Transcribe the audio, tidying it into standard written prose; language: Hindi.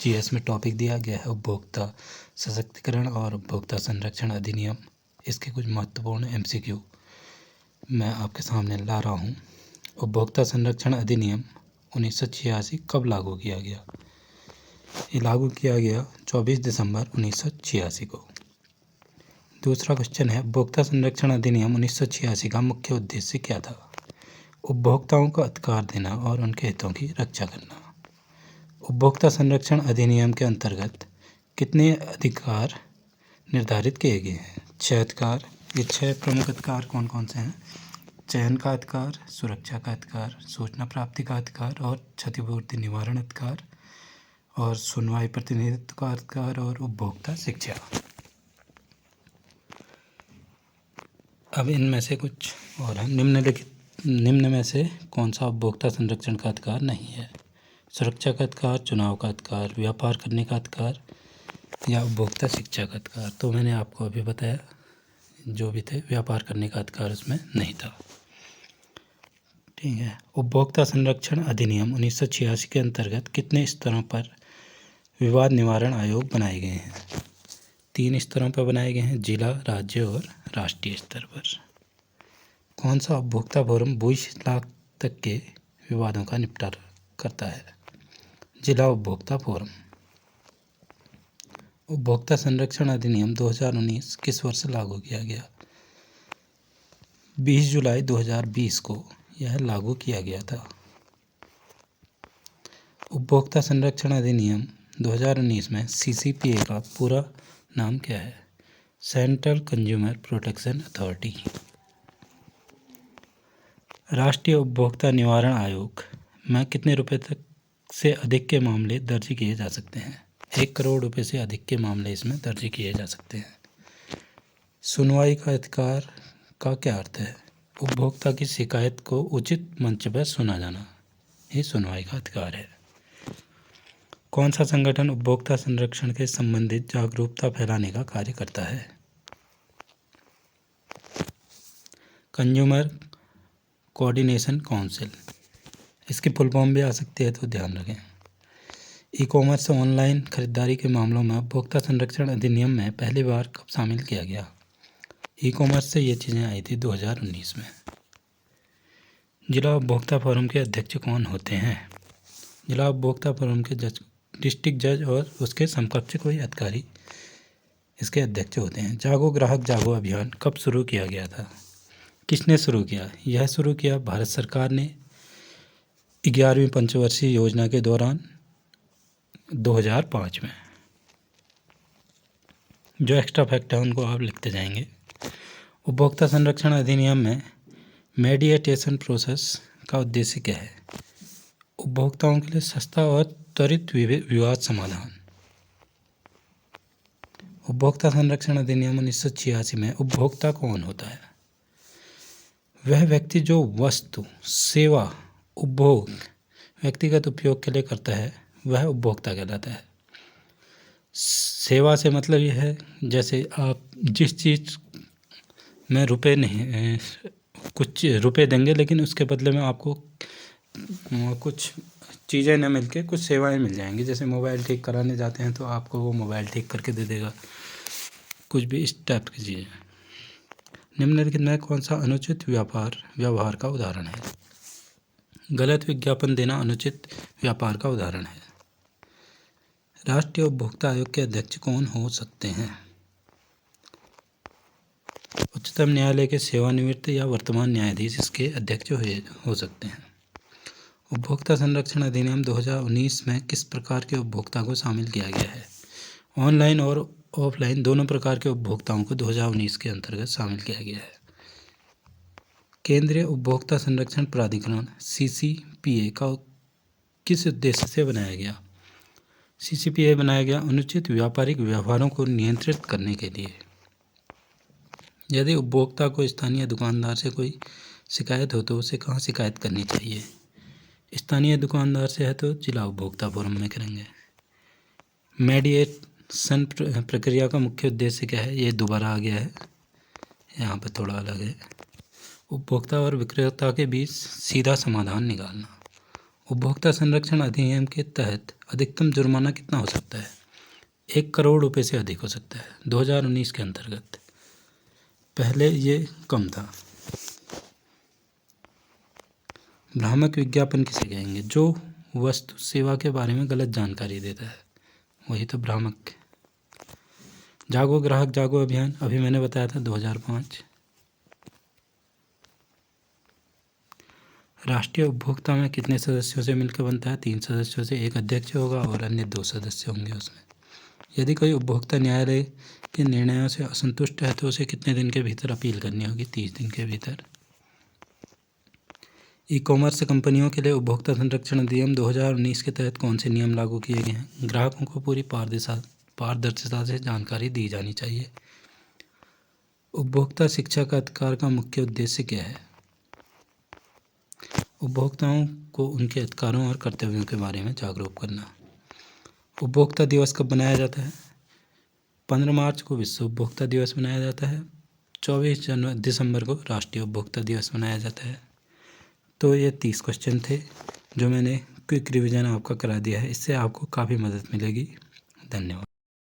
जीएस में टॉपिक दिया गया है उपभोक्ता सशक्तिकरण और उपभोक्ता संरक्षण अधिनियम। इसके कुछ महत्वपूर्ण एमसीक्यू मैं आपके सामने ला रहा हूँ। उपभोक्ता संरक्षण अधिनियम 1986 कब लागू किया गया? ये लागू किया गया 24 दिसंबर 1986 को। दूसरा क्वेश्चन है, उपभोक्ता संरक्षण अधिनियम 1986 का मुख्य उद्देश्य क्या था? उपभोक्ताओं को अधिकार देना और उनके हितों की रक्षा करना। उपभोक्ता संरक्षण अधिनियम के अंतर्गत कितने अधिकार निर्धारित किए गए हैं? 6 अधिकार। ये 6 प्रमुख अधिकार कौन कौन से हैं? चयन का अधिकार, सुरक्षा का अधिकार, सूचना प्राप्ति का अधिकार और क्षतिपूर्ति निवारण अधिकार, और सुनवाई प्रतिनिधित्व का अधिकार और उपभोक्ता शिक्षा। अब इनमें से कुछ और हैं। निम्न में से कौन सा उपभोक्ता संरक्षण का अधिकार नहीं है? सुरक्षा का अधिकार, चुनाव का अधिकार, व्यापार करने का अधिकार या उपभोक्ता शिक्षा का अधिकार। तो मैंने आपको अभी बताया जो भी थे, व्यापार करने का अधिकार उसमें नहीं था। ठीक है। उपभोक्ता संरक्षण अधिनियम 1986 के अंतर्गत कितने स्तरों पर विवाद निवारण आयोग बनाए गए हैं? 3 स्तरों पर बनाए गए हैं, जिला, राज्य और राष्ट्रीय स्तर पर। कौन सा उपभोक्ता फोरम 20 लाख तक के विवादों का निपटारा करता है? जिला उपभोक्ता फोरम। उपभोक्ता संरक्षण अधिनियम 2019 किस वर्ष लागू किया गया? 20 जुलाई 2020 को यह लागू किया गया था। उपभोक्ता संरक्षण अधिनियम 2019 में सीसीपीए का पूरा नाम क्या है? Central consumer protection authority. राष्ट्रीय उपभोक्ता निवारण आयोग में कितने रुपए तक से अधिक के मामले दर्ज किए जा सकते हैं? 1 करोड़ रुपए से अधिक के मामले इसमें दर्ज किए जा सकते हैं। सुनवाई का अधिकार का क्या अर्थ है? उपभोक्ता की शिकायत को उचित मंच पर सुना जाना, ये सुनवाई का अधिकार है। कौन सा संगठन उपभोक्ता संरक्षण के संबंधित जागरूकता फैलाने का कार्य करता है? Consumer coordination council. इसकी फुल फॉर्म भी आ सकती है, तो ध्यान रखें। ई कॉमर्स से ऑनलाइन खरीदारी के मामलों में उपभोक्ता संरक्षण अधिनियम में पहली बार कब शामिल किया गया? ई कॉमर्स से ये चीज़ें आई थी 2019 में। जिला उपभोक्ता फोरम के अध्यक्ष कौन होते हैं? जिला उपभोक्ता फोरम के जज, डिस्ट्रिक्ट जज और उसके समकक्ष कोई अधिकारी इसके अध्यक्ष होते हैं। जागो ग्राहक जागो अभियान कब शुरू किया गया था? किसने शुरू किया? यह शुरू किया भारत सरकार ने 11वीं पंचवर्षीय योजना के दौरान 2005 में। जो एक्स्ट्रा फैक्ट है उनको आप लिखते जाएंगे। उपभोक्ता संरक्षण अधिनियम में मेडिएटेशन प्रोसेस का उद्देश्य क्या है? उपभोक्ताओं के लिए सस्ता और त्वरित विवाद समाधान। उपभोक्ता संरक्षण अधिनियम 1986 में उपभोक्ता कौन होता है? वह व्यक्ति जो वस्तु, सेवा, उपभोग व्यक्तिगत उपयोग के लिए करता है, वह उपभोक्ता कहलाता है। सेवा से मतलब यह है, जैसे आप जिस चीज़ में रुपए नहीं, कुछ रुपए देंगे लेकिन उसके बदले में आपको कुछ चीज़ें न मिल के कुछ सेवाएं मिल जाएंगी। जैसे मोबाइल ठीक कराने जाते हैं तो आपको वो मोबाइल ठीक करके दे देगा, कुछ भी इस टाइप की चीज़ें। निम्नलिखित में कौन सा अनुचित व्यवहार का उदाहरण है? गलत विज्ञापन देना अनुचित व्यापार का उदाहरण है। राष्ट्रीय उपभोक्ता आयोग के अध्यक्ष कौन हो सकते हैं? उच्चतम न्यायालय के सेवानिवृत्त या वर्तमान न्यायाधीश इसके अध्यक्ष हो सकते हैं। उपभोक्ता संरक्षण अधिनियम 2019 में किस प्रकार के उपभोक्ता को शामिल किया गया है? ऑनलाइन और ऑफलाइन दोनों प्रकार के उपभोक्ताओं को 2019 के अंतर्गत शामिल किया गया है। केंद्रीय उपभोक्ता संरक्षण प्राधिकरण सीसीपीए का किस उद्देश्य से बनाया गया? सीसीपीए बनाया गया अनुचित व्यापारिक व्यवहारों को नियंत्रित करने के लिए। यदि उपभोक्ता को स्थानीय दुकानदार से कोई शिकायत हो तो उसे कहाँ शिकायत करनी चाहिए? स्थानीय दुकानदार से है तो जिला उपभोक्ता फोरम में करेंगे। मेडिएशन प्रक्रिया का मुख्य उद्देश्य क्या है? ये दोबारा आ गया है, यहाँ पर थोड़ा अलग है। उपभोक्ता और विक्रेता के बीच सीधा समाधान निकालना। उपभोक्ता संरक्षण अधिनियम के तहत अधिकतम जुर्माना कितना हो सकता है? 1 करोड़ रुपए से अधिक हो सकता है 2019 के अंतर्गत। पहले ये कम था। भ्रामक विज्ञापन किसे कहेंगे? जो वस्तु सेवा के बारे में गलत जानकारी देता है, वही तो भ्रामक। जागो ग्राहक जागो अभियान, अभी मैंने बताया था 2005। राष्ट्रीय उपभोक्ता में कितने सदस्यों से मिलकर बनता है? 3 सदस्यों से। एक अध्यक्ष होगा और अन्य 2 सदस्य होंगे उसमें। यदि कोई उपभोक्ता न्यायालय के निर्णयों से असंतुष्ट है तो उसे कितने दिन के भीतर अपील करनी होगी? 30 दिन के भीतर। ई कॉमर्स कंपनियों के लिए उपभोक्ता संरक्षण अधिनियम 2019 के तहत कौन से नियम लागू किए गए हैं? ग्राहकों को पूरी पारदर्शिता से जानकारी दी जानी चाहिए। उपभोक्ता शिक्षा का अधिकार का मुख्य उद्देश्य क्या है? उपभोक्ताओं को उनके अधिकारों और कर्तव्यों के बारे में जागरूक करना। उपभोक्ता दिवस कब मनाया जाता है? 15 मार्च को विश्व उपभोक्ता दिवस मनाया जाता है। 24 दिसंबर को राष्ट्रीय उपभोक्ता दिवस मनाया जाता है। तो ये 30 क्वेश्चन थे जो मैंने क्विक रिवीजन आपका करा दिया है। इससे आपको काफ़ी मदद मिलेगी। धन्यवाद।